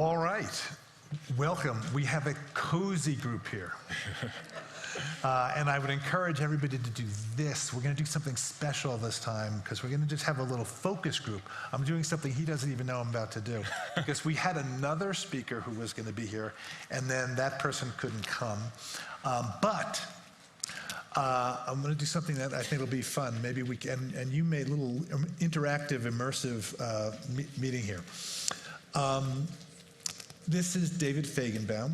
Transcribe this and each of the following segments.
All right, welcome. We have a cozy group here. And I would encourage everybody to do this. We're going to do something special this time because we're going to just have a little focus group. I'm doing something he doesn't even know I'm about to do because we had another speaker who was going to be here, and then that person couldn't come. But I'm going to do something that I think will be fun. Maybe we can, and you made a little interactive, immersive meeting here. This is David Feigenbaum.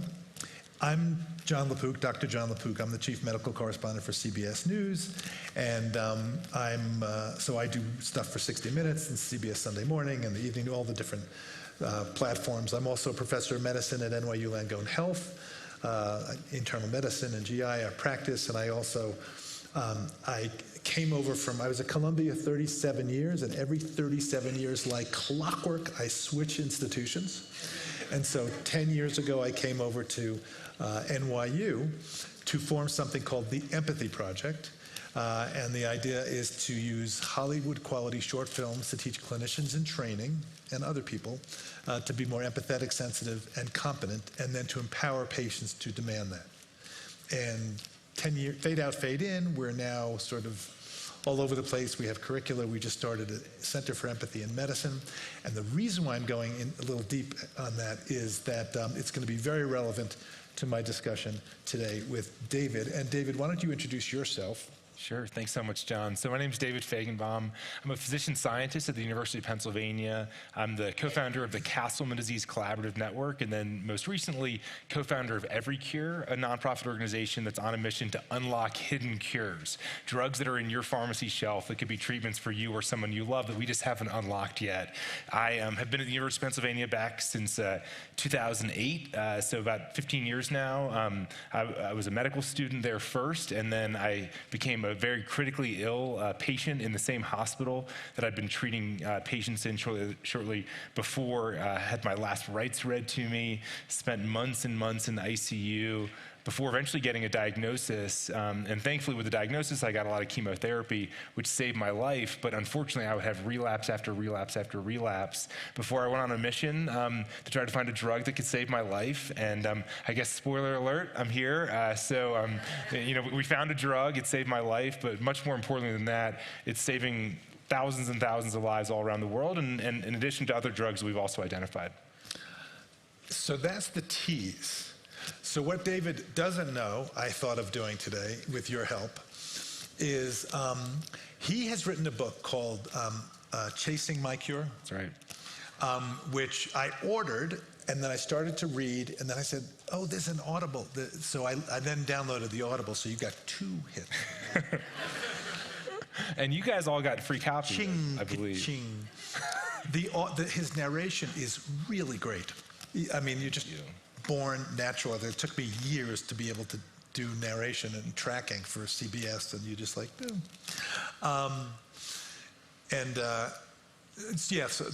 I'm John LaPook, Dr. John LaPook. I'm the chief medical correspondent for CBS News, and so I do stuff for 60 Minutes and CBS Sunday Morning and the evening, all the different platforms. I'm also a professor of medicine at NYU Langone Health, internal medicine and GI. I practice, and I also I came over from, I was at Columbia 37 years, and every 37 years, like clockwork, I switch institutions. And so 10 years ago, I came over to NYU to form something called the Empathy Project. And the idea is to use Hollywood quality short films to teach clinicians in training and other people to be more empathetic, sensitive, and competent, and then to empower patients to demand that. And 10 years, fade out, fade in, we're now sort of all over the place. We have curricula. We just started a Center for Empathy in Medicine. And the reason why I'm going in a little deep on that is that it's going to be very relevant to my discussion today with David. And David, why don't you introduce yourself? Sure. Thanks so much, John. So my name is David Feigenbaum. I'm a physician scientist at the University of Pennsylvania. I'm the co-founder of the Castleman Disease Collaborative Network, and then most recently, co-founder of Every Cure, a nonprofit organization that's on a mission to unlock hidden cures, drugs that are in your pharmacy shelf that could be treatments for you or someone you love that we just haven't unlocked yet. I have been at the University of Pennsylvania back since 2008, so about 15 years now. I was a medical student there first, and then I became a very critically ill patient in the same hospital that I'd been treating patients in shortly before. Had my last rites read to me, spent months and months in the ICU before eventually getting a diagnosis. And thankfully with the diagnosis, I got a lot of chemotherapy, which saved my life. But unfortunately, I would have relapse after relapse after relapse before I went on a mission to try to find a drug that could save my life. And I guess, spoiler alert, I'm here. You know, we found a drug, it saved my life, but much more importantly than that, it's saving thousands and thousands of lives all around the world, and in addition to other drugs we've also identified. So that's the tease. So what David doesn't know, I thought of doing today with your help, is he has written a book called Chasing My Cure. That's right. Which I ordered, and then I started to read, and then I said, oh, there's an Audible. So I then downloaded the Audible, so you got 2 hits. And you guys all got free copies, Ching, I believe. Ching. His narration is really great. I mean, you just born natural. It took me years to be able to do narration and tracking for CBS, and you just like, yeah, so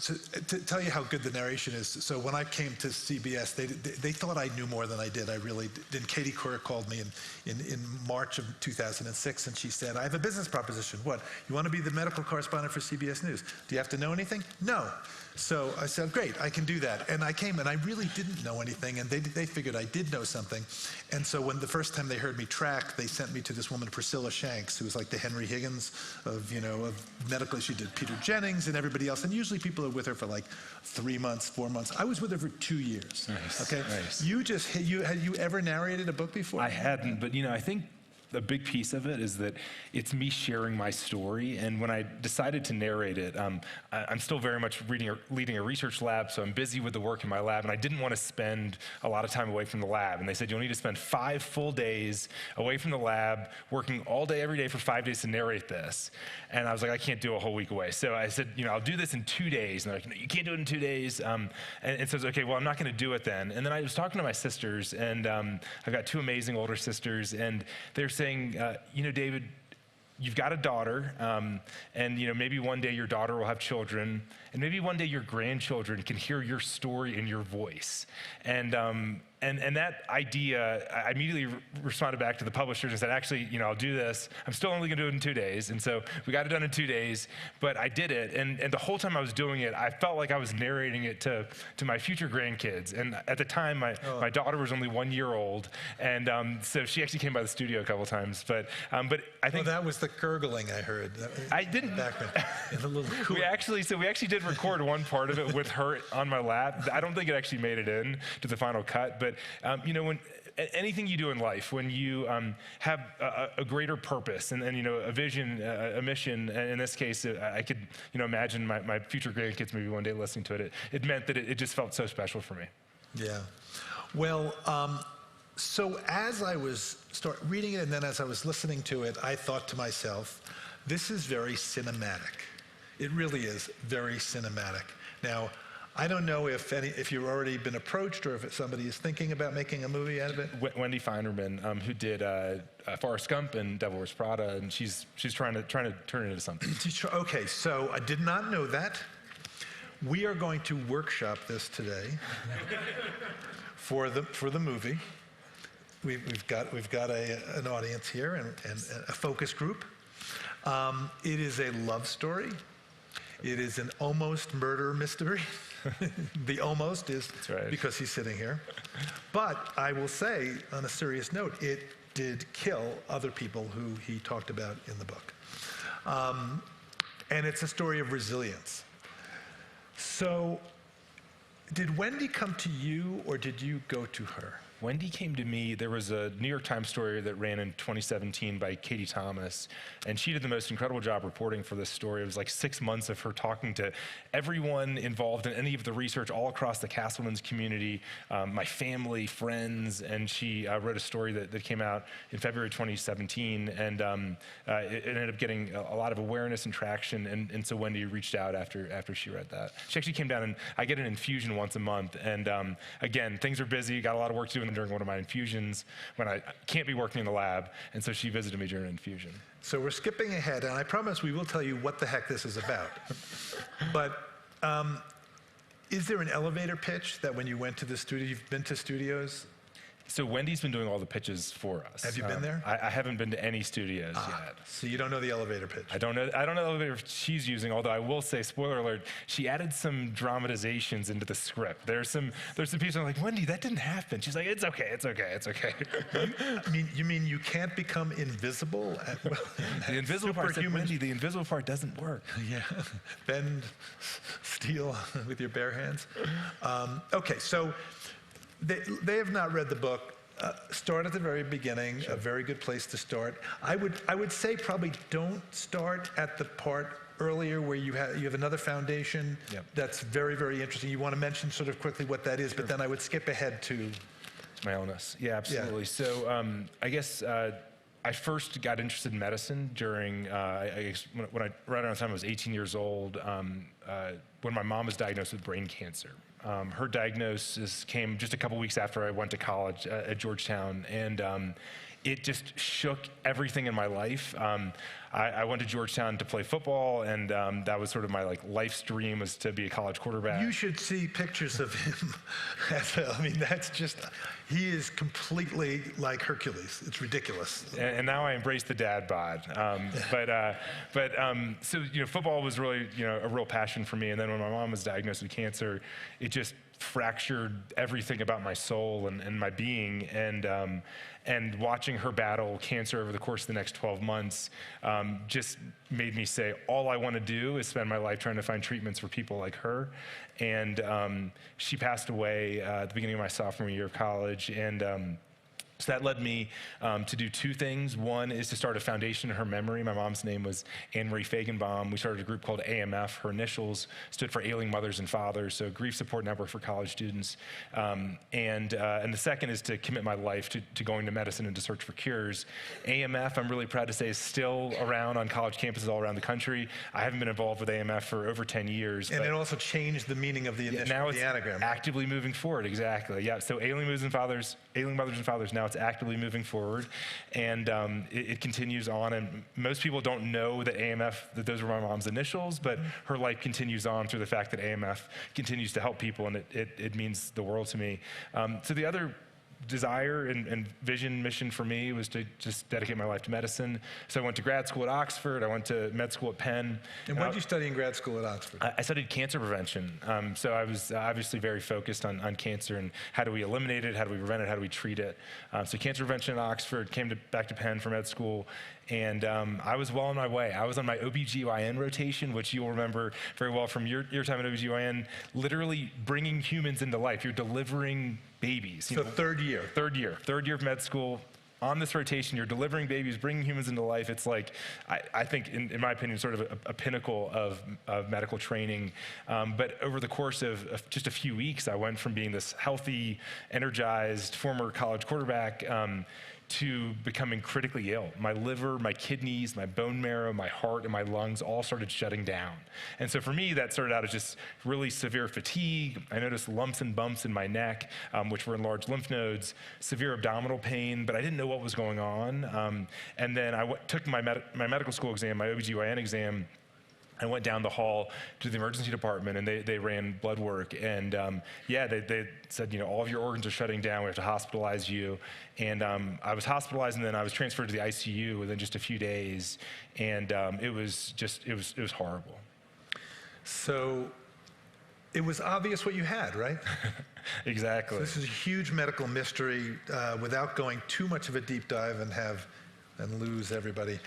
to tell you how good the narration is, so when I came to CBS, they thought I knew more than I did. I really did. Katie Couric called me in March of 2006, and she said, I have a business proposition. What? You want to be the medical correspondent for CBS News? Do you have to know anything? No. So I said, great, I can do that. And I came, and I really didn't know anything, and they figured I did know something. And so when the first time they heard me track, they sent me to this woman, Priscilla Shanks, who was like the Henry Higgins of medical. She did Peter Jennings and everybody else. And usually people are with her for like 3 months, 4 months. I was with her for 2 years. Nice. Okay. Nice. Had you ever narrated a book before? I hadn't, but I think a big piece of it is that it's me sharing my story. And when I decided to narrate it, I'm still very much leading a research lab, so I'm busy with the work in my lab, and I didn't want to spend a lot of time away from the lab. And they said, you'll need to spend 5 full days away from the lab, working all day, every day for 5 days to narrate this. And I was like, I can't do a whole week away. So I said, I'll do this in 2 days. And they're like, no, you can't do it in 2 days. And so I was okay, well, I'm not going to do it then. And then I was talking to my sisters, and I've got 2 amazing older sisters, and they're saying, David, you've got a daughter, and maybe one day your daughter will have children, and maybe one day your grandchildren can hear your story in your voice. And And that idea, I immediately responded back to the publishers and said, actually, I'll do this. I'm still only going to do it in 2 days. And so we got it done in 2 days, but I did it. And the whole time I was doing it, I felt like I was narrating it to my future grandkids. And at the time, my daughter was only 1 year old. And so she actually came by the studio a couple times. But I think that was the gurgling I heard. I didn't. In the little cooler. We actually did record one part of it with her on my lap. I don't think it actually made it in to the final cut, but when anything you do in life, when you have a greater purpose and a vision, a mission, and in this case, I could imagine my future grandkids maybe one day listening to it. It meant that it just felt so special for me. Yeah. Well, so as I was reading it and then as I was listening to it, I thought to myself, this is very cinematic. It really is very cinematic. Now, I don't know if you've already been approached or if somebody is thinking about making a movie out of it. Wendy Feinerman, who did Forrest Gump and Devil Wears Prada, and she's trying to turn it into something. Okay, so I did not know that. We are going to workshop this today for the movie. We've got an audience here and a focus group. It is a love story. It is an almost murder mystery. The almost is right. Because he's sitting here. But I will say, on a serious note, it did kill other people who he talked about in the book. And it's a story of resilience. So, did Wendy come to you or did you go to her? Wendy came to me. There was a New York Times story that ran in 2017 by Katie Thomas, and she did the most incredible job reporting for this story. It was like 6 months of her talking to everyone involved in any of the research all across the Castleman's community, my family, friends, and she wrote a story that came out in February 2017, and it ended up getting a lot of awareness and traction, and so Wendy reached out after she read that. She actually came down, and I get an infusion once a month, and again, things are busy, got a lot of work to do during one of my infusions when I can't be working in the lab, and so she visited me during an infusion. So we're skipping ahead, and I promise we will tell you what the heck this is about. But is there an elevator pitch that when you went to the studio, you've been to studios? So Wendy's been doing all the pitches for us. Have you been there? I haven't been to any studios yet. So you don't know the elevator pitch? I don't know the elevator she's using, although I will say, spoiler alert, she added some dramatizations into the script. There's some people are like, Wendy, that didn't happen. She's like, it's okay. You mean you can't become invisible? The invisible part, Wendy, the invisible part doesn't work. Yeah, bend steel with your bare hands. Okay, so they have not read the book. Start at the very beginning, sure. A very good place to start. I would say probably don't start at the part earlier where you have another foundation. Yep. That's very, very interesting. You want to mention sort of quickly what that is, but then I would skip ahead to my illness. Yeah, absolutely. Yeah. So I guess I first got interested in medicine during when right around the time I was 18 years old, when my mom was diagnosed with brain cancer. Her diagnosis came just a couple weeks after I went to college at Georgetown, and it just shook everything in my life. I went to Georgetown to play football, and that was sort of my life's dream, was to be a college quarterback. You should see pictures of him. I mean, that's just, he is completely like Hercules. It's ridiculous. And now I embrace the dad bod. So football was really a real passion for me. And then when my mom was diagnosed with cancer, it just fractured everything about my soul and my being, and watching her battle cancer over the course of the next 12 months just made me say, all I want to do is spend my life trying to find treatments for people like her. And she passed away at the beginning of my sophomore year of college, and so that led me to do two things. One is to start a foundation in her memory. My mom's name was Anne-Marie Feigenbaum. We started a group called AMF. Her initials stood for Ailing Mothers and Fathers, so Grief Support Network for College Students. And the second is to commit my life to going to medicine and to search for cures. AMF, I'm really proud to say, is still around on college campuses all around the country. I haven't been involved with AMF for over 10 years. And it also changed the meaning of the initial, now it's the anagram. Actively moving forward, exactly. Yeah, so Ailing Mothers and Fathers, now it's actively moving forward, and it continues on. And most people don't know that AMF, that those were my mom's initials, but her life continues on through the fact that AMF continues to help people, and it means the world to me. So the other desire and vision mission for me was to just dedicate my life to medicine. So I went to grad school at Oxford. I went to med school at Penn. And what did you study in grad school at Oxford? I studied cancer prevention. So I was obviously very focused on cancer and how do we eliminate it, how do we prevent it, how do we treat it. So cancer prevention at Oxford, came back to Penn for med school, and I was well on my way. I was on my OBGYN rotation, which you'll remember very well from your time at OBGYN, literally bringing humans into life. You're delivering babies. So third year of med school. On this rotation, you're delivering babies, bringing humans into life. It's like, I think, in my opinion, sort of a pinnacle of medical training. But over the course of just a few weeks, I went from being this healthy, energized, former college quarterback to becoming critically ill. My liver, my kidneys, my bone marrow, my heart, and my lungs all started shutting down. And so for me, that started out as just really severe fatigue. I noticed lumps and bumps in my neck, which were enlarged lymph nodes, severe abdominal pain, but I didn't know what was going on. And then I took my medical school exam, my OBGYN exam. I went down the hall to the emergency department, and they ran blood work, and they said, all of your organs are shutting down. We have to hospitalize you. And I was hospitalized, and then I was transferred to the ICU within just a few days, and it was horrible. So it was obvious what you had, right? Exactly. So this is a huge medical mystery. Without going too much of a deep dive and lose everybody,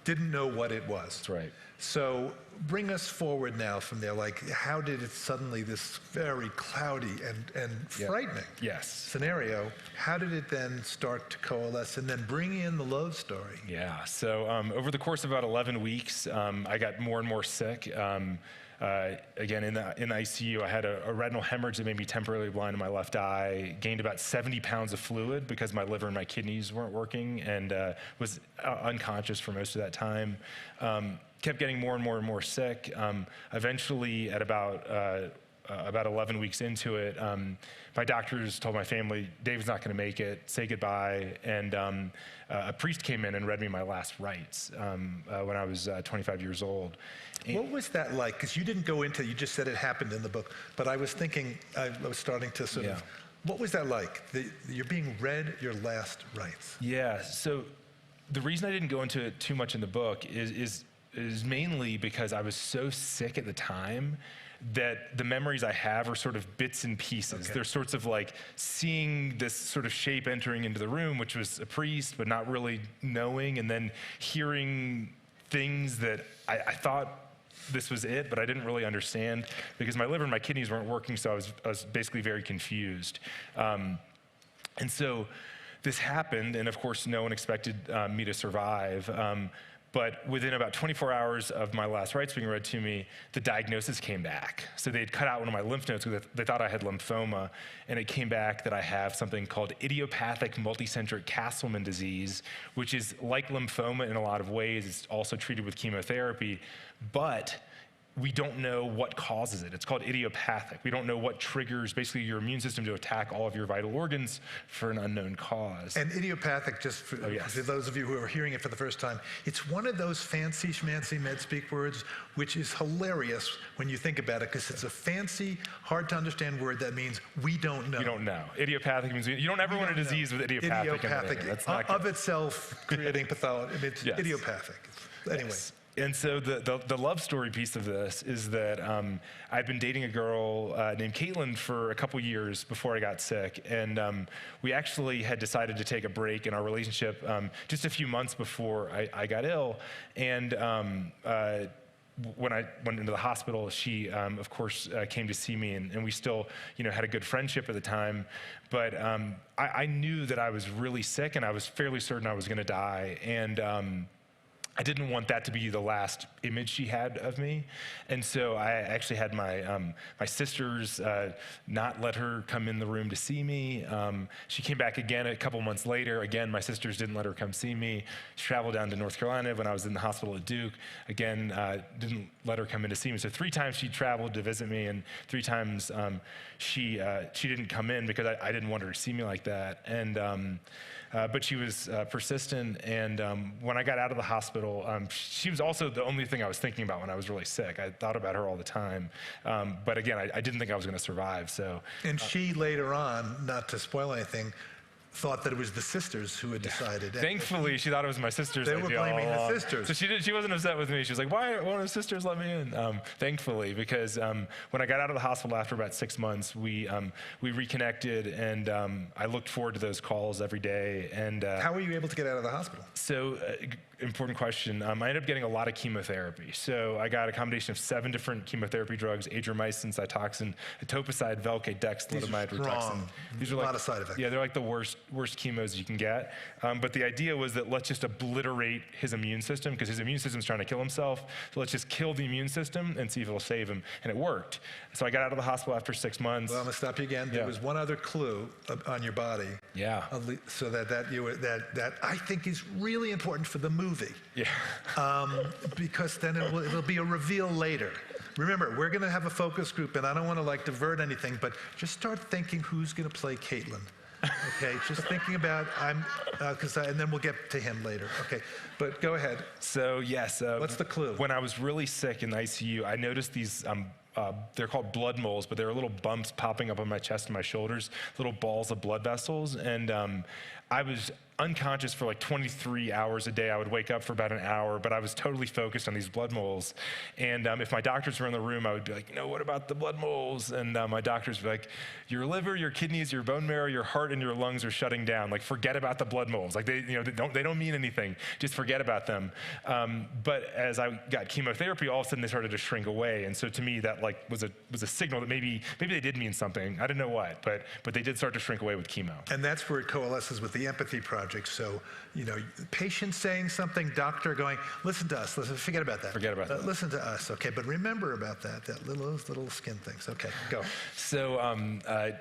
didn't know what it was. That's right. So bring us forward now from there. Like, how did it suddenly, this very cloudy and frightening scenario, how did it then start to coalesce and then bring in the love story? Yeah, so over the course of about 11 weeks, I got more and more sick. Again, in the ICU, I had a retinal hemorrhage that made me temporarily blind in my left eye, gained about 70 pounds of fluid because my liver and my kidneys weren't working, and was unconscious for most of that time. Kept getting more and more and more sick. Eventually, at about 11 weeks into it, my doctors told my family, David's not going to make it, say goodbye. And a priest came in and read me my last rites when I was 25 years old. And what was that like? Because you didn't go into, you just said it happened in the book, but I was thinking, I was starting to sort of, what was that like? You're being read your last rites. Yeah, so the reason I didn't go into it too much in the book is mainly because I was so sick at the time that the memories I have are sort of bits and pieces. They're sorts of like seeing this sort of shape entering into the room, which was a priest, but not really knowing, and then hearing things that I thought this was it, but I didn't really understand because my liver and my kidneys weren't working, so I was basically very confused. And so this happened, and of course, no one expected me to survive. But within about 24 hours of my last rites being read to me, the diagnosis came back. So they had cut out one of my lymph nodes because they thought I had lymphoma, and it came back that I have something called idiopathic multicentric Castleman disease, which is like lymphoma in a lot of ways. It's also treated with chemotherapy, but we don't know what causes it. It's called idiopathic. We don't know what triggers basically your immune system to attack all of your vital organs for an unknown cause. And idiopathic, just for those of you who are hearing it for the first time, it's one of those fancy schmancy med speak words, which is hilarious when you think about it, because it's a fancy, hard to understand word that means we don't know. You don't know. Idiopathic means you don't ever want a disease with idiopathic. Idiopathic, of itself creating pathology. It's idiopathic. Anyway. Yes. And so the love story piece of this is that I'd been dating a girl named Caitlin for a couple years before I got sick, and we actually had decided to take a break in our relationship just a few months before I got ill. And when I went into the hospital, she, of course, came to see me, and we still, had a good friendship at the time. But I knew that I was really sick, and I was fairly certain I was going to die. And I didn't want that to be the last image she had of me. And so I actually had my sisters not let her come in the room to see me. She came back again a couple months later. Again, my sisters didn't let her come see me. She traveled down to North Carolina when I was in the hospital at Duke. Again, didn't let her come in to see me. So 3 times she traveled to visit me, and 3 times she didn't come in because I didn't want her to see me like that. And but she was persistent, and when I got out of the hospital, hospital. She was also the only thing I was thinking about when I was really sick. I thought about her all the time. But again, I didn't think I was going to survive. So. And she later on, not to spoil anything, thought that it was the sisters who had decided. Thankfully, she thought it was my sisters. They were blaming the sisters. So she wasn't upset with me. She was like, why won't the sisters let me in? Thankfully, because when I got out of the hospital after about 6 months, we reconnected, and I looked forward to those calls every day. And how were you able to get out of the hospital? So, important question. I ended up getting a lot of chemotherapy. So I got a combination of 7 different chemotherapy drugs: adriamycin, Cytoxan, etoposide, Velcade, Dexlutamide, Rituxan. These are a lot of side effects. Yeah, they're like the worst chemos you can get. But the idea was that let's just obliterate his immune system, because his immune system's trying to kill himself. So let's just kill the immune system and see if it'll save him. And it worked. So I got out of the hospital after 6 months. Well, I'm gonna stop you again. There was one other clue on your body. Yeah. So that I think is really important for the movie. Yeah. Because then it'll be a reveal later. Remember, we're going to have a focus group, and I don't want to divert anything, but just start thinking who's going to play Caitlin. Okay, just thinking about and then we'll get to him later. Okay, but go ahead. So yes. What's the clue? When I was really sick in the ICU, I noticed these. They're called blood moles, but they were little bumps popping up on my chest and my shoulders, little balls of blood vessels, and I was unconscious for like 23 hours a day. I would wake up for about an hour, but I was totally focused on these blood moles. And if my doctors were in the room, I would be like, what about the blood moles? And my doctors would be like, your liver, your kidneys, your bone marrow, your heart, and your lungs are shutting down. Like, forget about the blood moles. Like, they don't mean anything. Just forget about them. But as I got chemotherapy, all of a sudden they started to shrink away. And so to me, that was a signal that maybe they did mean something. I didn't know what, but they did start to shrink away with chemo. And that's where it coalesces with the empathy project. So, patient saying something, doctor going, listen to us, forget about that. Forget about that. Listen to us, okay, but remember about that little skin things. Okay, go. So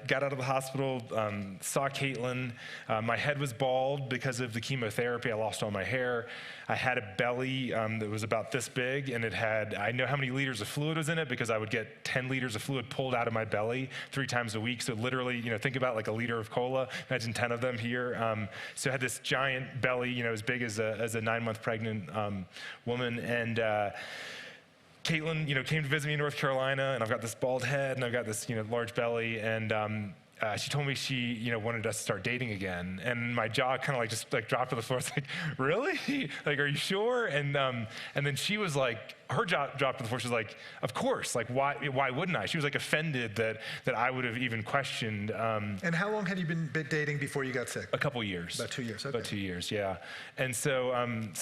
got out of the hospital, saw Caitlin. My head was bald because of the chemotherapy. I lost all my hair. I had a belly that was about this big, and I know how many liters of fluid was in it because I would get 10 liters of fluid pulled out of my belly 3 times a week. So literally, think about like a liter of cola. Imagine 10 of them here. So I had this giant belly, as big as a 9-month pregnant woman, and Caitlin, came to visit me in North Carolina, and I've got this bald head, and I've got this, large belly, and she told me she, wanted us to start dating again, and my jaw kind of just dropped to the floor. It's like, really? Like, are you sure? And then she was like, her jaw dropped to the floor. She was like, of course. Like, why wouldn't I? She was like offended that I would have even questioned. And how long had you been dating before you got sick? A couple years. About 2 years. Okay. About 2 years, yeah. And so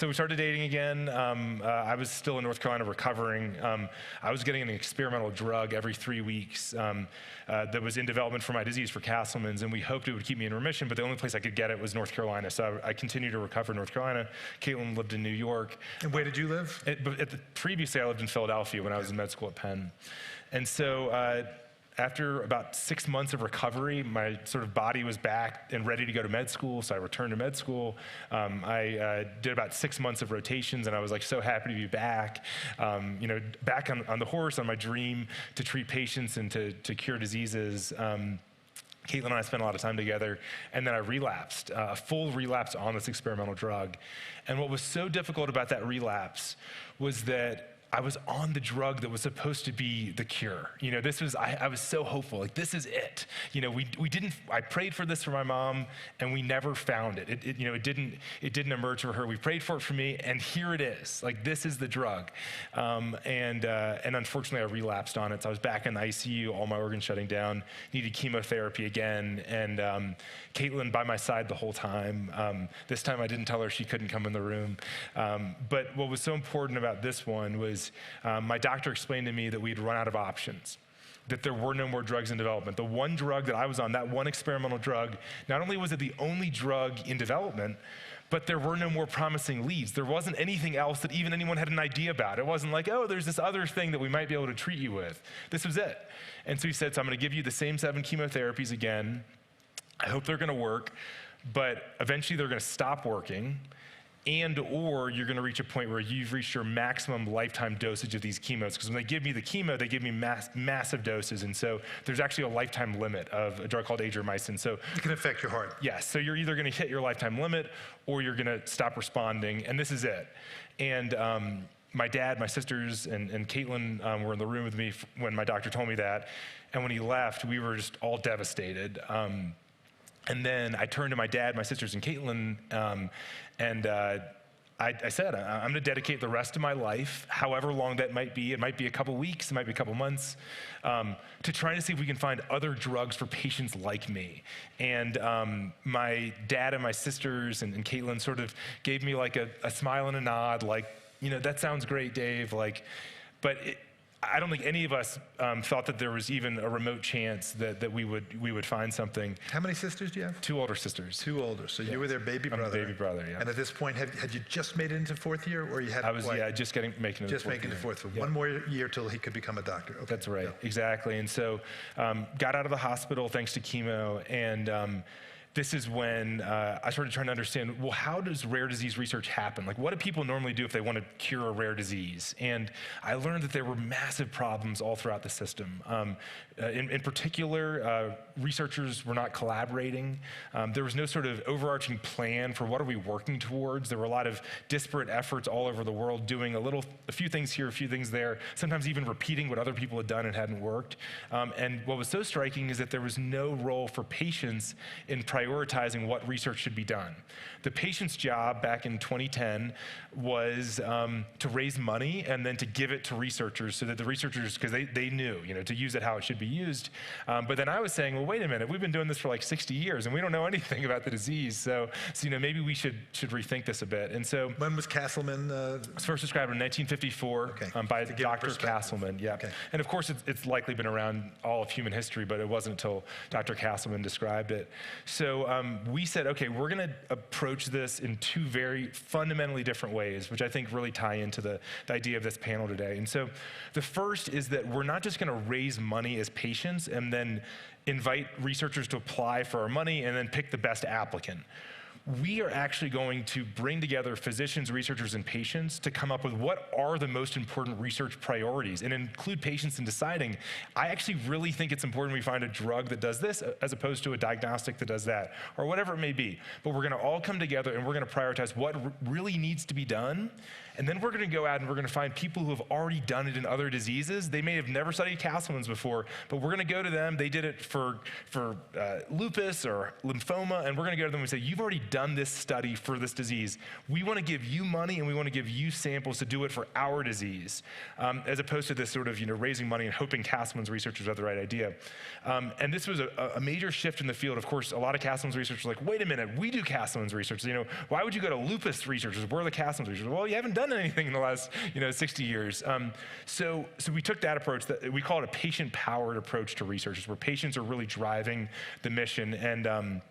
we started dating again. I was still in North Carolina recovering. I was getting an experimental drug every 3 weeks that was in development for my disease, for Castleman's, and we hoped it would keep me in remission, but the only place I could get it was North Carolina. So I continued to recover in North Carolina. Caitlin lived in New York. And where did you live? Previously, I lived in Philadelphia when I was in med school at Penn. And so after about 6 months of recovery, my sort of body was back and ready to go to med school, so I returned to med school. I did about 6 months of rotations, and I was so happy to be back, back on the horse, on my dream to treat patients and to cure diseases. Caitlin and I spent a lot of time together, and then I relapsed, a full relapse on this experimental drug. And what was so difficult about that relapse was that I was on the drug that was supposed to be the cure. I was so hopeful, like, this is it. I prayed for this for my mom, and we never found it. It didn't emerge for her. We prayed for it for me, and here it is. Like, this is the drug. And unfortunately, I relapsed on it. So I was back in the ICU, all my organs shutting down, needed chemotherapy again, and Caitlin by my side the whole time. This time I didn't tell her she couldn't come in the room. But what was so important about this one was my doctor explained to me that we'd run out of options, that there were no more drugs in development. The one drug that I was on, that one experimental drug, not only was it the only drug in development, but there were no more promising leads. There wasn't anything else that even anyone had an idea about. It wasn't like, oh, there's this other thing that we might be able to treat you with. This was it. And so he said, so I'm going to give you the same 7 chemotherapies again. I hope they're going to work, but eventually they're going to stop working. or you're going to reach a point where you've reached your maximum lifetime dosage of these chemos. Because when they give me the chemo, they give me massive doses. And so there's actually a lifetime limit of a drug called adriamycin. So it can affect your heart. yes, so you're either going to hit your lifetime limit or you're going to stop responding, and this is it. And my dad, my sisters, and Caitlin were in the room with me when my doctor told me that. And when he left, we were just all devastated. And then I turned to my dad, my sisters, and Caitlin, and I said, I'm going to dedicate the rest of my life, however long that might be. It might be a couple weeks, it might be a couple months, to trying to see if we can find other drugs for patients like me. And my dad and my sisters and Caitlin sort of gave me like a smile and a nod, like, that sounds great, Dave. But I don't think any of us thought that there was even a remote chance that we would find something. How many sisters do you have? 2 older sisters. 2 older. So you were their baby brother. I'm the baby brother, yeah. And at this point, had you just made it into 4th year, or you had? I was, just making it. Just making it 4th year. 1 more year till he could become a doctor. Okay. That's right, exactly. And so, got out of the hospital thanks to chemo, and this is when I started trying to understand, well, how does rare disease research happen? Like, what do people normally do if they want to cure a rare disease? And I learned that there were massive problems all throughout the system. In particular, researchers were not collaborating. There was no sort of overarching plan for what are we working towards. There were a lot of disparate efforts all over the world doing a few things here, a few things there, sometimes even repeating what other people had done and hadn't worked. And what was so striking is that there was no role for patients in prioritizing what research should be done. The patient's job back in 2010 was to raise money and then to give it to researchers so that the researchers, because they knew, to use it how it should be used. But then I was saying, well, wait a minute, we've been doing this for like 60 years and we don't know anything about the disease. So maybe we should rethink this a bit. And so when was Castleman? It was first described in 1954 by Dr. Castleman. Yeah. Okay. And of course, it's likely been around all of human history, but it wasn't until Dr. Castleman described it. So we said, okay, we're going to approach this in 2 very fundamentally different ways, which I think really tie into the idea of this panel today. And so the first is that we're not just going to raise money as patients and then invite researchers to apply for our money and then pick the best applicant. We are actually going to bring together physicians, researchers, and patients to come up with what are the most important research priorities and include patients in deciding, I actually really think it's important we find a drug that does this as opposed to a diagnostic that does that, or whatever it may be. But we're going to all come together and we're going to prioritize what really needs to be done. And then we're going to go out and we're going to find people who have already done it in other diseases. They may have never studied Castleman's before, but we're going to go to them. They did it for lupus or lymphoma, and we're going to go to them and say, you've already done this study for this disease. We want to give you money and we want to give you samples to do it for our disease, as opposed to this sort of raising money and hoping Castleman's researchers have the right idea. And this was a major shift in the field. Of course, a lot of Castleman's researchers were like, wait a minute, we do Castleman's research. Why would you go to lupus researchers? We're the Castleman's researchers. Well, you haven't done anything in the last 60 years. So we took that approach, that we call it a patient-powered approach to research, where patients are really driving the mission. And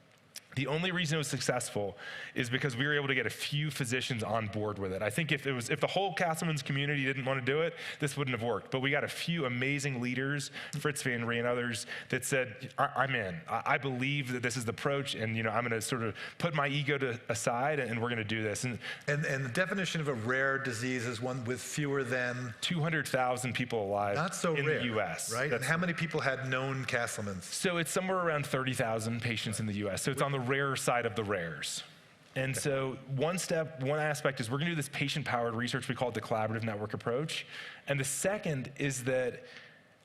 the only reason it was successful is because we were able to get a few physicians on board with it. I think if the whole Castleman's community didn't want to do it, this wouldn't have worked. But we got a few amazing leaders, Fritz Van Ree and others, that said, I'm in. I believe that this is the approach, and I'm going to sort of put my ego aside, and we're going to do this. And the definition of a rare disease is one with fewer than 200,000 people alive. Not so in rare, the U.S. Right? And how many people had known Castleman's? So it's somewhere around 30,000 patients in the U.S. So it's on the rare side of the rares. And so one aspect is we're going to do this patient-powered research. We call it the collaborative network approach. And the second is that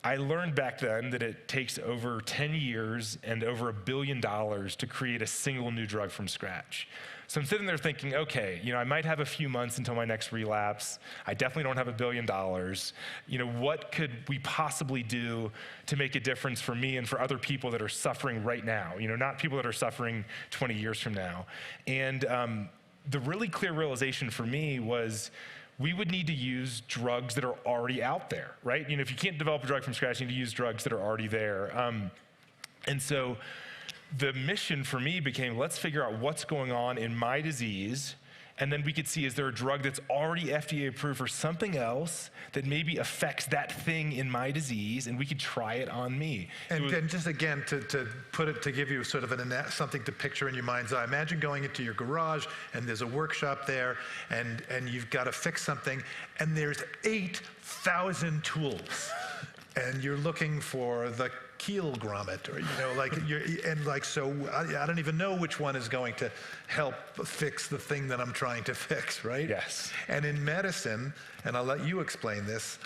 I learned back then that it takes over 10 years and over $1 billion to create a single new drug from scratch. So I'm sitting there thinking, okay, I might have a few months until my next relapse. I definitely don't have $1 billion. What could we possibly do to make a difference for me and for other people that are suffering right now? Not people that are suffering 20 years from now. And the really clear realization for me was we would need to use drugs that are already out there, right? If you can't develop a drug from scratch, you need to use drugs that are already there. And so the mission for me became, let's figure out what's going on in my disease and then we could see, is there a drug that's already FDA approved for something else that maybe affects that thing in my disease, and we could try it on me. And just again, to put it, to give you sort of something to picture in your mind's eye, imagine going into your garage and there's a workshop there, and you've got to fix something, and there's 8,000 tools, and you're looking for the keel grommet, or so I don't even know which one is going to help fix the thing that I'm trying to fix, right? Yes. And in medicine, and I'll let you explain this,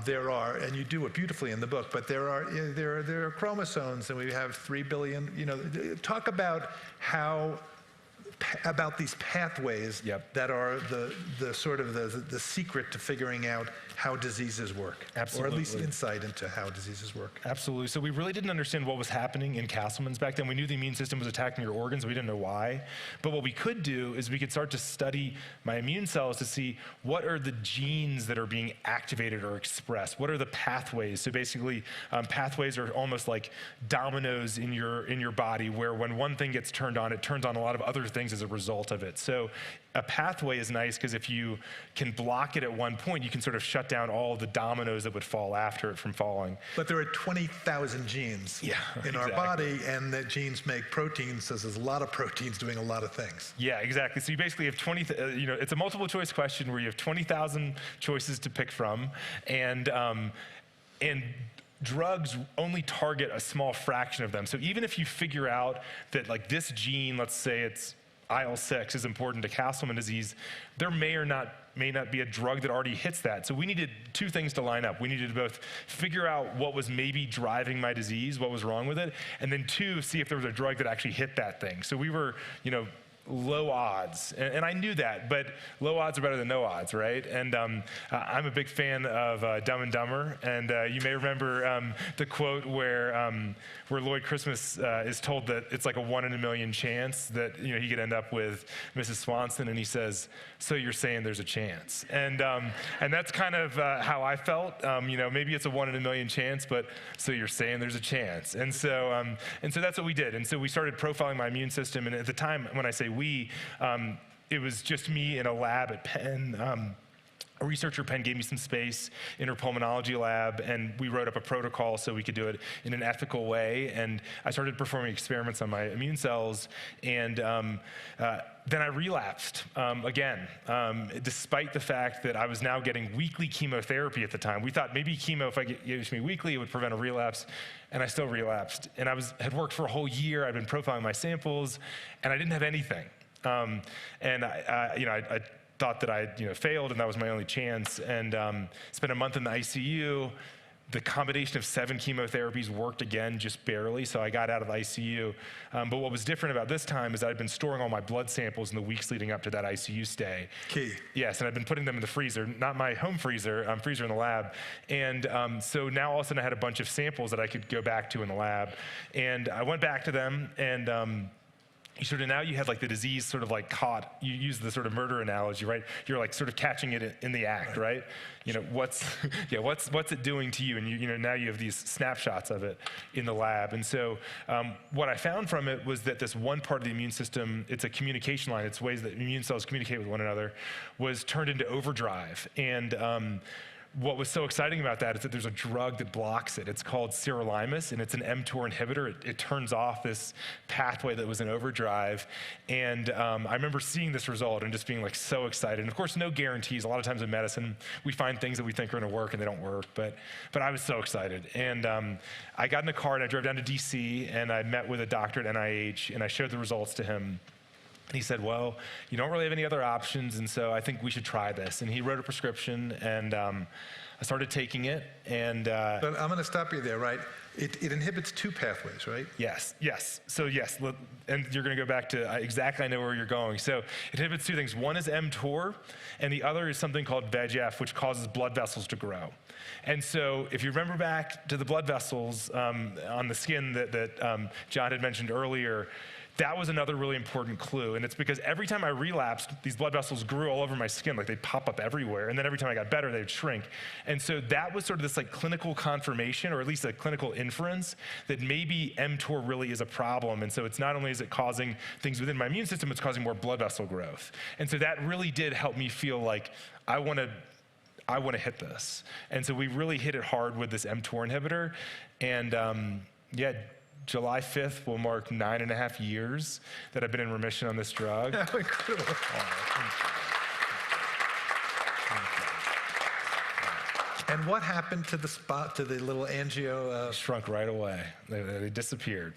there are, and you do it beautifully in the book, but there are chromosomes, and we have 3 billion. Talk about about these pathways that are the sort of the secret to figuring out how diseases work. Absolutely. Or at least insight into how diseases work. Absolutely. So we really didn't understand what was happening in Castleman's back then. We knew the immune system was attacking your organs. We didn't know why. But what we could do is we could start to study my immune cells to see what are the genes that are being activated or expressed. What are the pathways? So basically, pathways are almost like dominoes in your body, where when one thing gets turned on, it turns on a lot of other things as a result of it. So a pathway is nice because if you can block it at one point, you can sort of shut down all of the dominoes that would fall after it from falling. But there are 20,000 genes in our body, and the genes make proteins, so there's a lot of proteins doing a lot of things. Yeah, exactly. So you basically have 20, it's a multiple choice question where you have 20,000 choices to pick from, and drugs only target a small fraction of them. So even if you figure out that like this gene, let's say it's IL-6 is important to Castleman disease, there may not be a drug that already hits that. So we needed two things to line up. We needed to both figure out what was maybe driving my disease, what was wrong with it, and then two, see if there was a drug that actually hit that thing. So we were, low odds, and I knew that, but low odds are better than no odds, right? And I'm a big fan of Dumb and Dumber, and you may remember the quote where Lloyd Christmas is told that it's like a 1 in a million chance that he could end up with Mrs. Swanson, and he says, "So you're saying there's a chance?" And that's kind of how I felt. Maybe it's a 1 in a million chance, but so you're saying there's a chance, and so that's what we did. And so we started profiling my immune system, and at the time, when I say it was just me in a lab at Penn. A researcher at Penn gave me some space in her pulmonology lab, and we wrote up a protocol so we could do it in an ethical way. And I started performing experiments on my immune cells, and then I relapsed again, despite the fact that I was now getting weekly chemotherapy at the time. We thought maybe chemo, if I gave it to me weekly, it would prevent a relapse, and I still relapsed. And I had worked for a whole year. I'd been profiling my samples, and I didn't have anything. And I thought that I failed, and that was my only chance, and spent a month in the ICU. The combination of 7 chemotherapies worked again, just barely, so I got out of the ICU. But what was different about this time is I'd been storing all my blood samples in the weeks leading up to that ICU stay. Key. Yes, and I'd been putting them in the freezer, not my home freezer, freezer in the lab. And so now all of a sudden I had a bunch of samples that I could go back to in the lab. And I went back to them, and now you had like the disease sort of like caught. You use the sort of murder analogy, right? You're like sort of catching it in the act, right? What's it doing to you? And now you have these snapshots of it in the lab. And so what I found from it was that this one part of the immune system, it's a communication line. It's ways that immune cells communicate with one another, was turned into overdrive. And what was so exciting about that is that there's a drug that blocks it. It's called sirolimus, and it's an mTOR inhibitor. It turns off this pathway that was in overdrive. And I remember seeing this result and just being like so excited. And of course, no guarantees. A lot of times in medicine, we find things that we think are going to work and they don't work. But I was so excited. And I got in a car and I drove down to DC, and I met with a doctor at NIH, and I showed the results to him. And he said, "Well, you don't really have any other options, and so I think we should try this." And he wrote a prescription, and I started taking it. And but I'm going to stop you there, right? It inhibits 2 pathways, right? Yes. So yes, and you're going to go back to exactly I know where you're going. So it inhibits 2 things. One is mTOR, and the other is something called VEGF, which causes blood vessels to grow. And so if you remember back to the blood vessels on the skin that John had mentioned earlier, that was another really important clue. And it's because every time I relapsed, these blood vessels grew all over my skin, like they'd pop up everywhere. And then every time I got better, they'd shrink. And so that was sort of this like clinical confirmation, or at least a clinical inference that maybe mTOR really is a problem. And so it's not only is it causing things within my immune system, it's causing more blood vessel growth. And so that really did help me feel like I want to hit this. And so we really hit it hard with this mTOR inhibitor. And yeah, July 5th will mark 9.5 years that I've been in remission on this drug. How incredible. And what happened to the spot, to the little angio? Shrunk right away. They disappeared.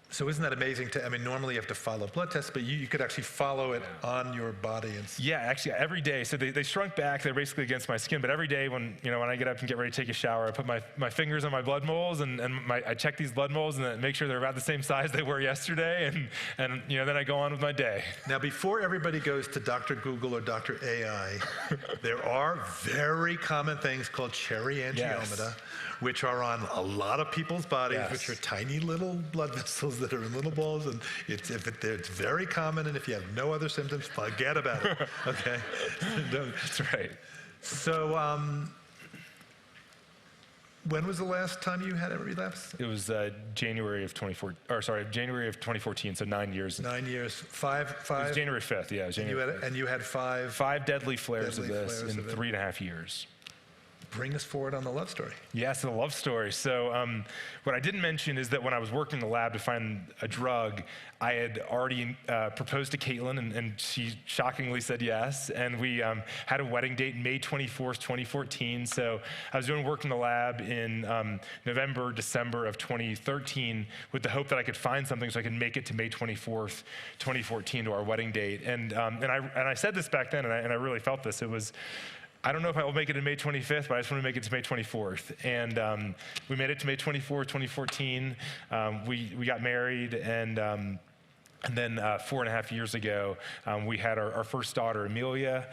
So isn't that amazing? I mean, normally you have to follow blood tests, but you could actually follow it on your body. Yeah, actually, every day. So they shrunk back. They're basically against my skin. But every day when I get up and get ready to take a shower, I put my fingers on my blood moles and I check these blood moles and make sure they're about the same size they were yesterday. And then I go on with my day. Now, before everybody goes to Dr. Google or Dr. AI, there are very common things called cherry angiomata, which are on a lot of people's bodies, which are tiny little blood vessels that are in little balls, and it's very common, and if you have no other symptoms, forget about it, okay? That's right. So, when was the last time you had a relapse? It was January of 2014, so 9 years. 9 years, five? It was January 5th, yeah. And you had five? 5 deadly flares of this in 3.5 years. Bring us forward on the love story. Yes, the love story. So what I didn't mention is that when I was working in the lab to find a drug, I had already proposed to Caitlin, and she shockingly said yes. And we had a wedding date, May 24th, 2014. So I was doing work in the lab in November, December of 2013 with the hope that I could find something so I could make it to May 24th, 2014 to our wedding date. And I said this back then, and I really felt this. It was, I don't know if I will make it to May 25th, but I just want to make it to May 24th. And we made it to May 24th, 2014. We got married, and then 4.5 years ago, we had our first daughter, Amelia.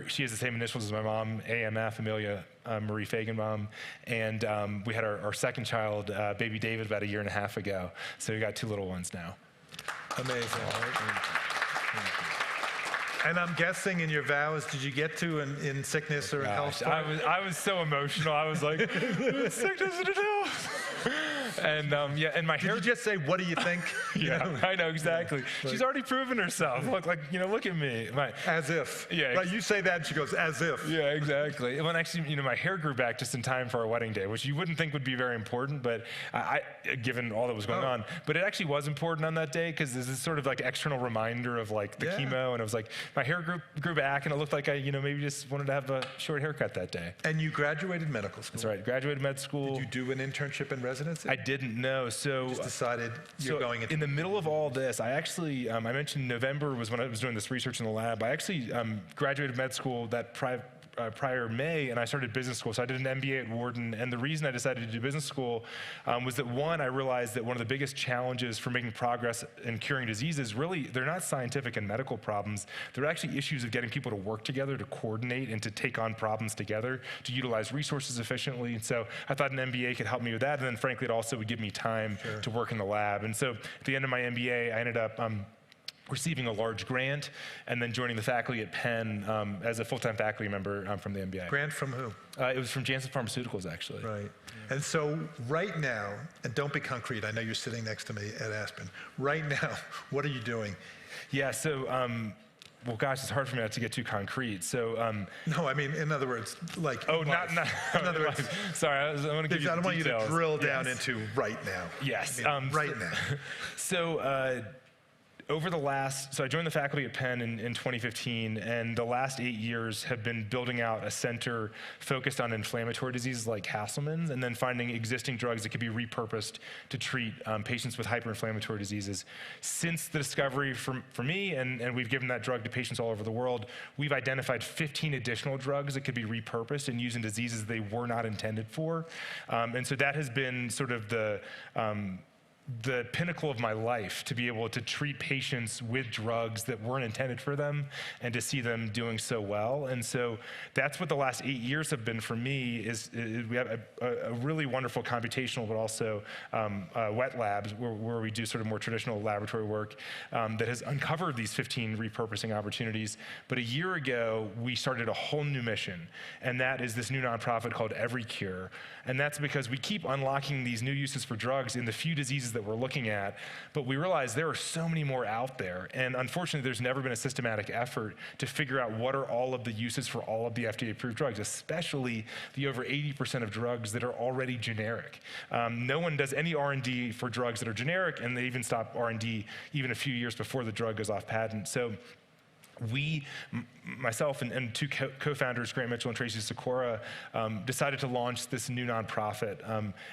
She has the same initials as my mom, AMF, Amelia Marie Feigenbaum. And we had our second child, baby David, about 1.5 years ago. So we got 2 little ones now. Amazing. And I'm guessing in your vows, did you get to in sickness or in health? I was so emotional. I was like, sickness and health. And and my hair. Did you just say, "What do you think?" I know exactly. She's already proven herself. Look at me. As if. Yeah. Right. You say that, and she goes, "As if." Yeah, exactly. When actually, my hair grew back just in time for our wedding day, which you wouldn't think would be very important, but given all that was going on, but it actually was important on that day because this is sort of like external reminder of like the chemo, and it was like my hair grew back, and it looked like I maybe just wanted to have a short haircut that day. And you graduated medical school. That's right. Graduated med school. Did you do an internship and residency? I didn't know. So you just decided you're going into. In the middle of all this, I actually I mentioned November was when I was doing this research in the lab. I actually graduated med school that prior May, and I started business school. So I did an MBA at Wharton, and the reason I decided to do business school was that, one, I realized that one of the biggest challenges for making progress in curing diseases, really, they're not scientific and medical problems. They're actually issues of getting people to work together, to coordinate, and to take on problems together, to utilize resources efficiently. And so I thought an MBA could help me with that, and then frankly, it also would give me time to work in the lab. And so at the end of my MBA, I ended up receiving a large grant, and then joining the faculty at Penn as a full-time faculty member from the MBA. Grant from who? It was from Janssen Pharmaceuticals, actually. Right. Yeah. And so right now, and don't be concrete, I know you're sitting next to me at Aspen. Right now, what are you doing? Yeah, so, well, gosh, it's hard for me not to get too concrete. So, no, I mean, in other words, like. Oh, not. In other words, sorry, I want to give you. I don't want you to drill down into right now. Yes. I mean, right now. So. Over the last, so I joined the faculty at Penn in 2015, and the last 8 years have been building out a center focused on inflammatory diseases like Castleman's, and then finding existing drugs that could be repurposed to treat patients with hyperinflammatory diseases. Since the discovery for me, and we've given that drug to patients all over the world, we've identified 15 additional drugs that could be repurposed and used in diseases they were not intended for. And so that has been sort of the pinnacle of my life to be able to treat patients with drugs that weren't intended for them and to see them doing so well. And so that's what the last 8 years have been for me, is we have a really wonderful computational but also wet labs where we do sort of more traditional laboratory work that has uncovered these 15 repurposing opportunities. But a year ago, we started a whole new mission, and that is this new nonprofit called Every Cure. And that's because we keep unlocking these new uses for drugs in the few diseases that we're looking at, but we realize there are so many more out there. And unfortunately, there's never been a systematic effort to figure out what are all of the uses for all of the FDA-approved drugs, especially the over 80% of drugs that are already generic. No one does any R&D for drugs that are generic, and they even stop R&D even a few years before the drug goes off patent. So we, myself and two co-founders, Grant Mitchell and Tracy Sikora, decided to launch this new nonprofit.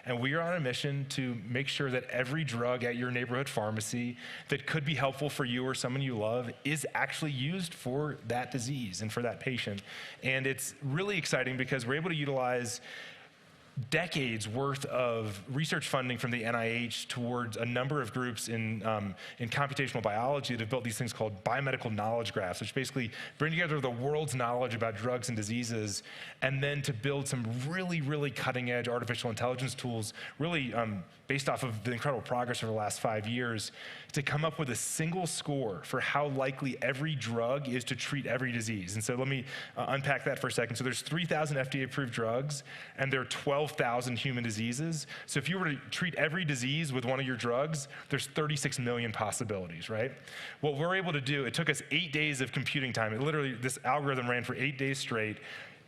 And we are on a mission to make sure that every drug at your neighborhood pharmacy that could be helpful for you or someone you love is actually used for that disease and for that patient. And it's really exciting because we're able to utilize decades worth of research funding from the NIH towards a number of groups in computational biology that have built these things called biomedical knowledge graphs, which basically bring together the world's knowledge about drugs and diseases, and then to build some really, really cutting edge artificial intelligence tools, really based off of the incredible progress over the last 5 years, to come up with a single score for how likely every drug is to treat every disease. And so let me unpack that for a second. So there's 3,000 FDA-approved drugs, and there are 12,000 human diseases. So if you were to treat every disease with one of your drugs, there's 36 million possibilities, right? What we're able to do, it took us 8 days of computing time. It literally, this algorithm ran for 8 days straight.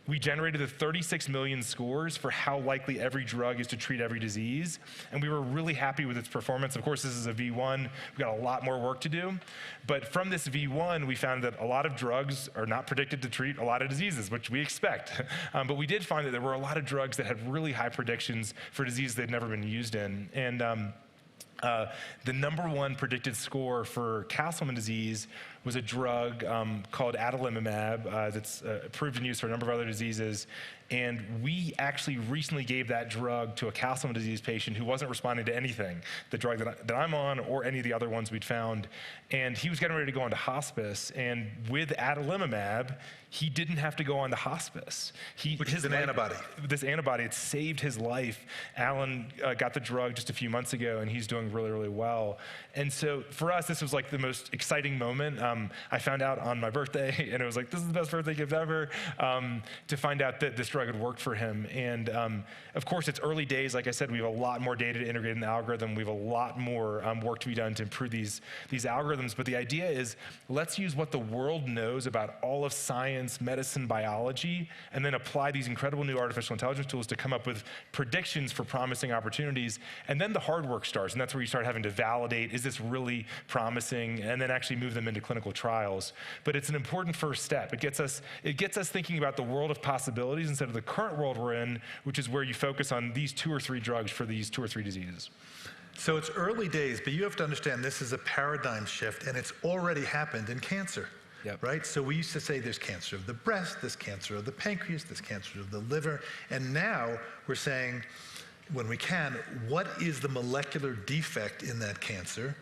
We generated the 36 million scores for how likely every drug is to treat every disease, and we were really happy with its performance. Of course, this is a V1. We've got a lot more work to do, but from this V1, we found that a lot of drugs are not predicted to treat a lot of diseases, which we expect. But we did find that there were a lot of drugs that had really high predictions for diseases they'd never been used in. And the #1 predicted score for Castleman disease was a drug called adalimumab that's approved and used for a number of other diseases. And we actually recently gave that drug to a Castleman disease patient who wasn't responding to anything, the drug that I'm on or any of the other ones we'd found. And he was getting ready to go into hospice. And with adalimumab, he didn't have to go on to hospice. Which is an antibody. This antibody, it saved his life. Alan got the drug just a few months ago, and he's doing really, really well. And so for us, this was like the most exciting moment. I found out on my birthday, and it was like, this is the best birthday gift ever, to find out that this drug had worked for him. And of course, it's early days. Like I said, we have a lot more data to integrate in the algorithm. We have a lot more work to be done to improve these algorithms. But the idea is, let's use what the world knows about all of science, medicine, biology, and then apply these incredible new artificial intelligence tools to come up with predictions for promising opportunities. And then the hard work starts, and that's where you start having to validate, is this really promising, and then actually move them into clinical trials. But it's an important first step. It gets us thinking about the world of possibilities instead of the current world we're in, which is where you focus on these 2 or 3 drugs for these 2 or 3 diseases. So it's early days, but you have to understand this is a paradigm shift, and it's already happened in cancer. Yep. Right? So we used to say there's cancer of the breast, there's cancer of the pancreas, there's cancer of the liver, and now we're saying, when we can, what is the molecular defect in that cancer?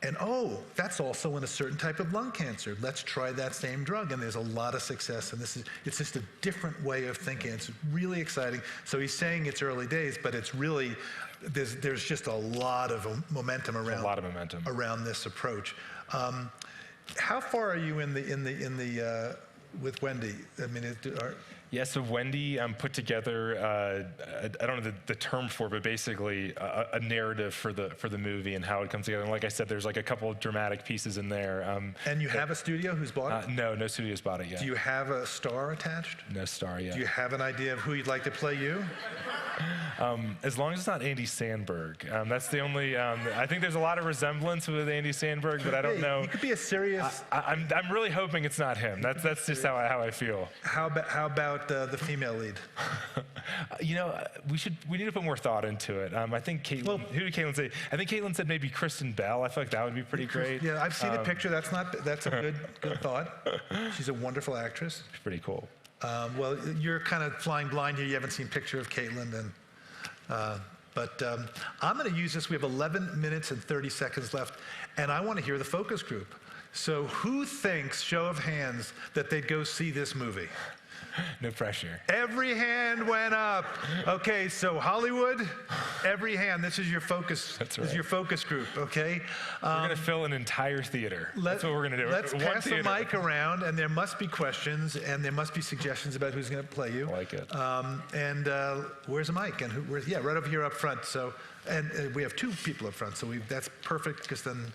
And oh, that's also in a certain type of lung cancer. Let's try that same drug. And there's a lot of success. And it's just a different way of thinking. It's really exciting. So he's saying it's early days, but it's really, there's just a lot of momentum around this approach. How far are you with Wendy? I mean, Yeah, so Wendy put together, I don't know the term for it, but basically a narrative for the movie and how it comes together. And like I said, there's like a couple of dramatic pieces in there. And you have a studio who's bought it? No studio's bought it yet. Do you have a star attached? No star yet. Do you have an idea of who you'd like to play you? As long as it's not Andy Samberg. That's the only, I think there's a lot of resemblance with Andy Samberg, but I don't know. He could be a serious... I'm really hoping it's not him. That's just how I feel. How about the female lead? You know, we need to put more thought into it. I think Caitlin, who did Caitlin say? I think Caitlin said maybe Kristen Bell. I feel like that would be pretty great. Yeah, I've seen a picture. That's a good thought. She's a wonderful actress. It's pretty cool. Well, you're kind of flying blind here. You haven't seen a picture of Caitlin, and But I'm going to use this. We have 11 minutes and 30 seconds left, and I want to hear the focus group. So who thinks, show of hands, that they'd go see this movie? No pressure. Every hand went up. Okay, so Hollywood, every hand. This is your focus. That's right. This is your focus group. Okay. We're going to fill an entire theater. That's what we're going to do. Let's One pass theater. the mic around, and there must be questions, and there must be suggestions about who's going to play you. I like it. Where's the mic? And yeah, right over here up front. So, and we have 2 people up front, so that's perfect because then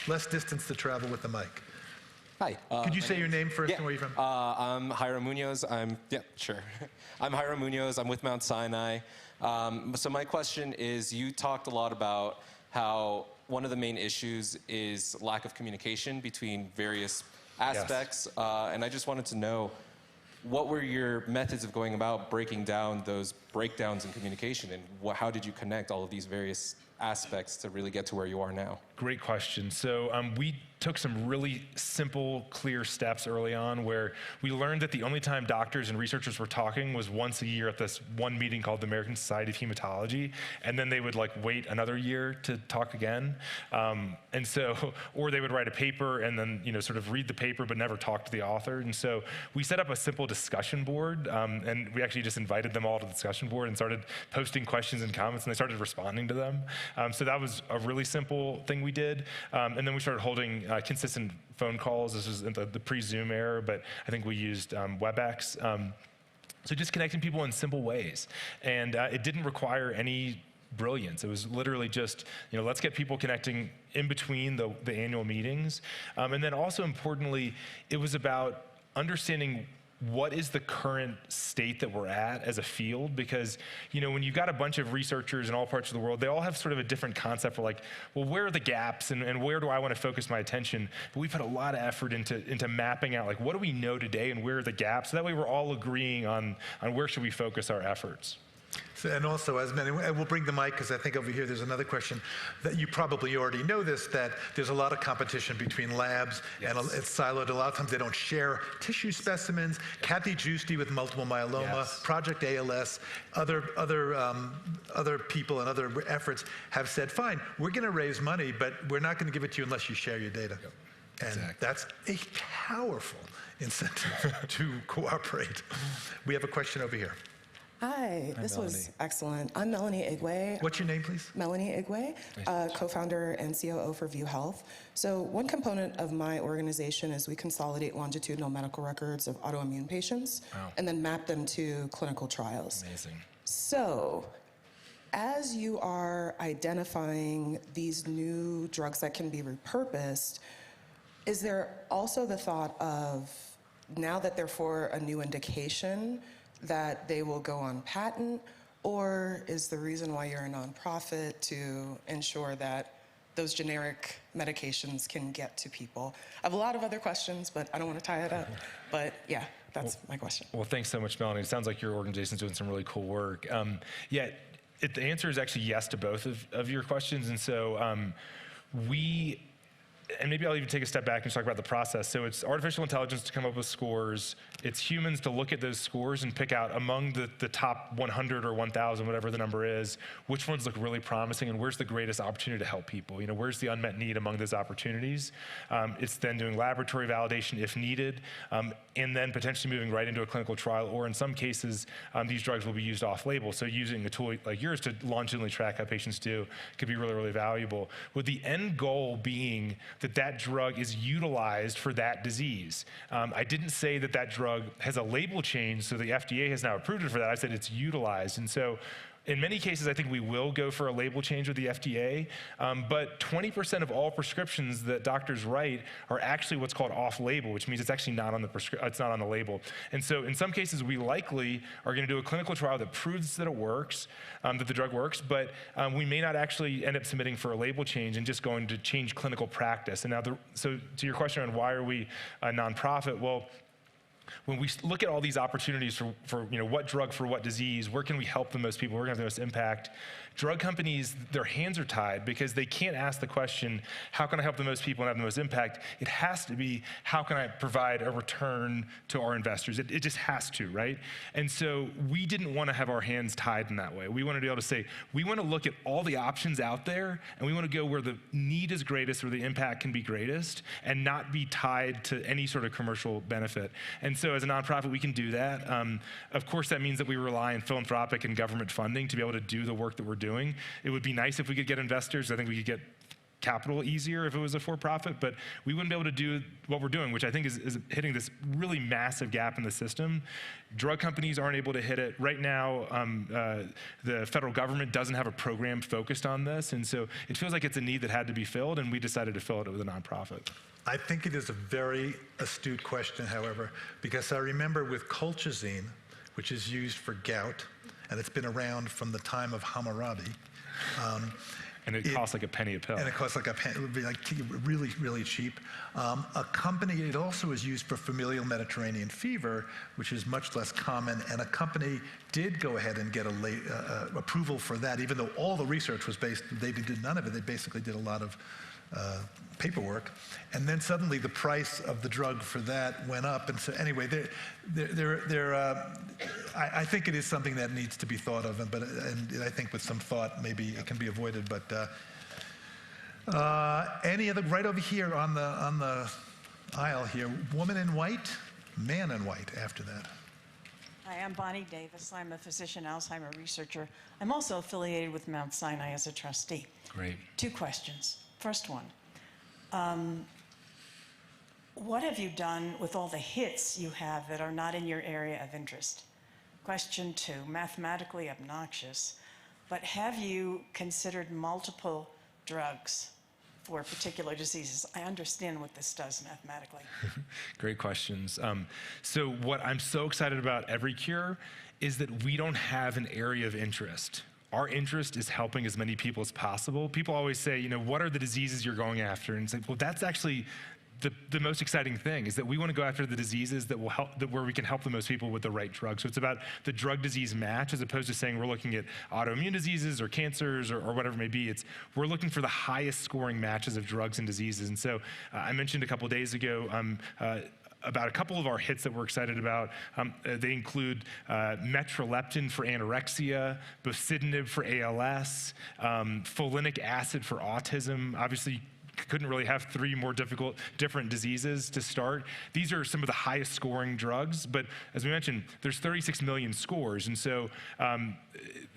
less distance to travel with the mic. Hi. Could you say your name first and where you're from? I'm Hiram Munoz. I'm Hiram Munoz. I'm with Mount Sinai. So my question is, you talked a lot about how one of the main issues is lack of communication between various aspects. Yes. And I just wanted to know, what were your methods of going about breaking down those breakdowns in communication, and how did you connect all of these various aspects to really get to where you are now? Great question. So we took some really simple, clear steps early on where we learned that the only time doctors and researchers were talking was once a year at this one meeting called the American Society of Hematology, and then they would wait another year to talk again. And so, or they would write a paper and then sort of read the paper but never talk to the author. And so we set up a simple discussion board, and we actually just invited them all to the discussion board and started posting questions and comments, and they started responding to them. So that was a really simple thing we did. And then we started holding consistent phone calls. This was in the pre-Zoom era, but I think we used WebEx. So just connecting people in simple ways. And it didn't require any brilliance. It was literally just, let's get people connecting in between the annual meetings. And then also importantly, it was about understanding what is the current state that we're at as a field? Because, when you've got a bunch of researchers in all parts of the world, they all have sort of a different concept for well, where are the gaps and where do I want to focus my attention? But we put a lot of effort into mapping out, what do we know today and where are the gaps? So that way we're all agreeing on where should we focus our efforts. So, and also, as many, and we'll bring the mic because I think over here there's another question that you probably already know this, that there's a lot of competition between labs. Yes. And it's siloed. A lot of times they don't share tissue specimens. Kathy Giusti with multiple myeloma, yes. Project ALS, other people and other efforts have said, fine, we're going to raise money, but we're not going to give it to you unless you share your data. Yep. And exactly. That's a powerful incentive to cooperate. We have a question over here. Hi, this was excellent. I'm Melanie Igwe. What's your name, please? Melanie Igwe, co-founder and COO for View Health. So one component of my organization is we consolidate longitudinal medical records of autoimmune patients and then map them to clinical trials. Amazing. So as you are identifying these new drugs that can be repurposed, is there also the thought of, now that they're for a new indication, that they will go on patent, or is the reason why you're a nonprofit to ensure that those generic medications can get to people? I have a lot of other questions, but I don't want to tie it up. But yeah, that's my question. Well, thanks so much, Melanie. It sounds like your organization's doing some really cool work. The answer is actually yes to both of your questions. And so and maybe I'll even take a step back and talk about the process. So it's artificial intelligence to come up with scores. It's humans to look at those scores and pick out among the top 100 or 1,000, whatever the number is, which ones look really promising and where's the greatest opportunity to help people. Where's the unmet need among those opportunities? It's then doing laboratory validation if needed, and then potentially moving right into a clinical trial, or in some cases, these drugs will be used off-label. So using a tool like yours to longitudinally track how patients do could be really, really valuable, with the end goal being that drug is utilized for that disease. I didn't say that drug has a label change, so the FDA has now approved it for that. I said it's utilized. And so in many cases, I think we will go for a label change with the FDA, but 20% of all prescriptions that doctors write are actually what's called off-label, which means it's actually not on the label. And so in some cases, we likely are going to do a clinical trial that proves that it works, that the drug works, but we may not actually end up submitting for a label change and just going to change clinical practice. And now, so to your question on why are we a nonprofit, well, when we look at all these opportunities for what drug for what disease, where can we help the most people, where can we have the most impact, drug companies, their hands are tied because they can't ask the question, how can I help the most people and have the most impact? It has to be, how can I provide a return to our investors? It just has to, right? And so we didn't want to have our hands tied in that way. We want to be able to say, we want to look at all the options out there, and we want to go where the need is greatest, where the impact can be greatest, and not be tied to any sort of commercial benefit. And so as a nonprofit, we can do that. Of course, that means that we rely on philanthropic and government funding to be able to do the work that we're doing. It would be nice if we could get investors. I think we could get capital easier if it was a for-profit, but we wouldn't be able to do what we're doing, which I think is hitting this really massive gap in the system. Drug companies aren't able to hit it. Right now, the federal government doesn't have a program focused on this, and so it feels like it's a need that had to be filled, and we decided to fill it with a nonprofit. I think it is a very astute question, however, because I remember with colchicine, which is used for gout, and it's been around from the time of Hammurabi. And it costs like a penny a pill. And it costs like a penny. It would be like really, really cheap. A company, it also is used for familial Mediterranean fever, which is much less common. And a company did go ahead and get approval for that, even though all the research was based, they did none of it. They basically did a lot of paperwork, and then suddenly the price of the drug for that went up. And so anyway, I think it is something that needs to be thought of, and I think with some thought maybe it can be avoided. But any other, right over here on the aisle here, woman in white, man in white after that. Hi, I'm Bonnie Davis. I'm a physician Alzheimer researcher. I'm also affiliated with Mount Sinai as a trustee. Great. 2 questions. First one, what have you done with all the hits you have that are not in your area of interest? Question 2, mathematically obnoxious, but have you considered multiple drugs for particular diseases? I understand what this does mathematically. Great questions. So what I'm so excited about EveryCure is that we don't have an area of interest. Our interest is helping as many people as possible. People always say, what are the diseases you're going after? And it's like, well, that's actually the most exciting thing, is that we want to go after the diseases that will help, where we can help the most people with the right drug. So it's about the drug disease match, as opposed to saying we're looking at autoimmune diseases or cancers or whatever it may be. We're looking for the highest scoring matches of drugs and diseases. And so I mentioned a couple days ago, about a couple of our hits that we're excited about. They include metroleptin for anorexia, bocetinib for ALS, folinic acid for autism. Obviously, couldn't really have 3 more different diseases to start. These are some of the highest scoring drugs, but as we mentioned, there's 36 million scores, and so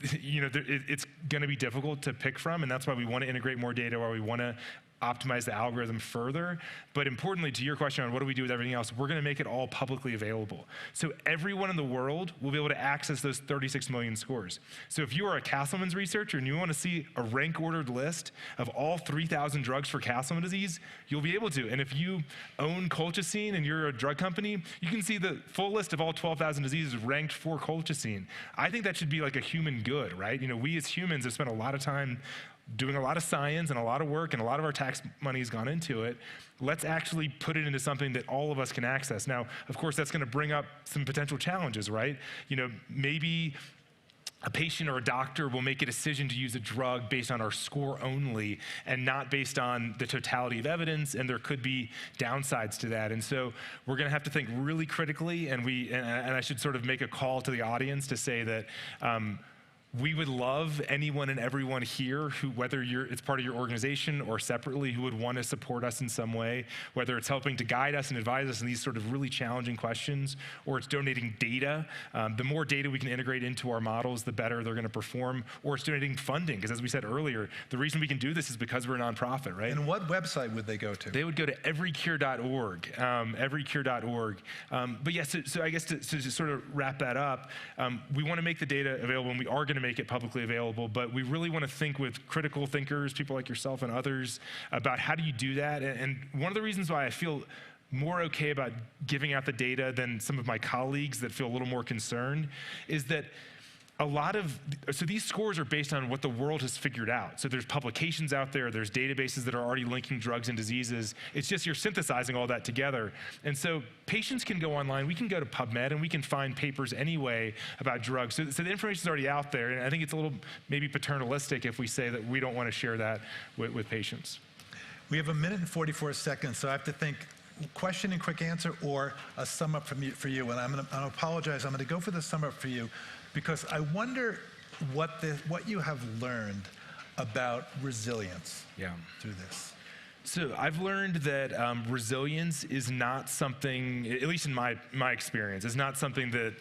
it's going to be difficult to pick from, and that's why we want to integrate more data, why we want to optimize the algorithm further. But importantly, to your question on what do we do with everything else, we're going to make it all publicly available. So everyone in the world will be able to access those 36 million scores. So if you are a Castleman's researcher and you want to see a rank ordered list of all 3,000 drugs for Castleman disease, you'll be able to. And if you own colchicine and you're a drug company, you can see the full list of all 12,000 diseases ranked for colchicine. I think that should be like a human good, right? We as humans have spent a lot of time doing a lot of science and a lot of work, and a lot of our tax money has gone into it. Let's actually put it into something that all of us can access. Now, of course, that's going to bring up some potential challenges, right? Maybe a patient or a doctor will make a decision to use a drug based on our score only and not based on the totality of evidence, and there could be downsides to that. And so we're going to have to think really critically, and I should sort of make a call to the audience to say that we would love anyone and everyone here who, whether it's part of your organization or separately, who would want to support us in some way, whether it's helping to guide us and advise us in these sort of really challenging questions, or it's donating data. The more data we can integrate into our models, the better they're going to perform, or it's donating funding, because as we said earlier, the reason we can do this is because we're a nonprofit, right? And what website would they go to? They would go to everycure.org, everycure.org. But yeah, so I guess to sort of wrap that up, we want to make the data available, and we are going to make it publicly available, but we really want to think with critical thinkers, people like yourself and others, about how do you do that. And one of the reasons why I feel more okay about giving out the data than some of my colleagues that feel a little more concerned is that so these scores are based on what the world has figured out. So there's publications out there, there's databases that are already linking drugs and diseases. It's just you're synthesizing all that together. And so patients can go online, we can go to PubMed, and we can find papers anyway about drugs. So the information's already out there, and I think it's a little maybe paternalistic if we say that we don't want to share that with patients. We have 1 minute and 44 seconds, so I have to think question and quick answer or a sum up for you. And I'm going to apologize. I'm going to go for the sum up for you because I wonder what you have learned about resilience through this. So I've learned that resilience is not something, at least in my experience, is not something that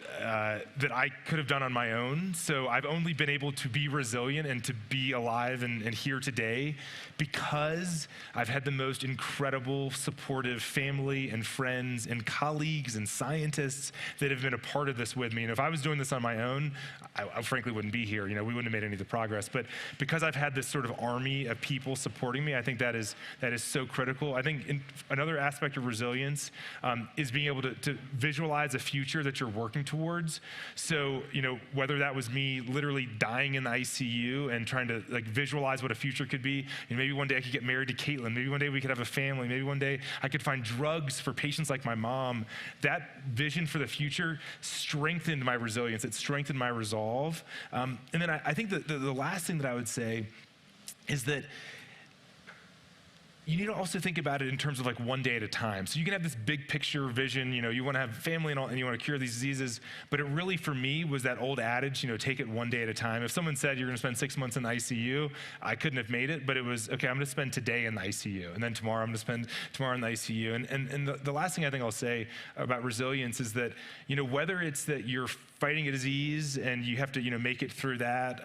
I could have done on my own. So I've only been able to be resilient and to be alive and here today because I've had the most incredible, supportive family and friends and colleagues and scientists that have been a part of this with me. And if I was doing this on my own, I frankly wouldn't be here. We wouldn't have made any of the progress. But because I've had this sort of army of people supporting me, I think that is so critical. I think another aspect of resilience is being able to visualize a future that you're working towards. So, whether that was me literally dying in the ICU and trying to visualize what a future could be, and maybe one day I could get married to Caitlin, maybe one day we could have a family, maybe one day I could find drugs for patients like my mom. That vision for the future strengthened my resilience. It strengthened my resolve. And then I think that the last thing that I would say is that you need to also think about it in terms of one day at a time. So you can have this big picture vision, you want to have family and all, and you want to cure these diseases, but it really, for me, was that old adage, take it one day at a time. If someone said you're going to spend 6 months in the ICU, I couldn't have made it, but it was, okay, I'm going to spend today in the ICU, and then tomorrow I'm going to spend tomorrow in the ICU. And the last thing I think I'll say about resilience is that, whether it's that you're fighting a disease and you have to, make it through that,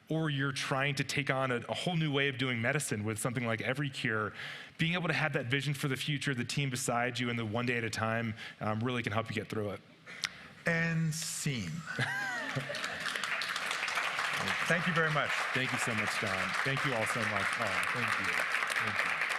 or you're trying to take on a whole new way of doing medicine with something like Every Cure, being able to have that vision for the future, the team beside you, and the one day at a time really can help you get through it. And scene. Thank you very much. Thank you so much, John. Thank you all so much. Oh, thank you. Thank you.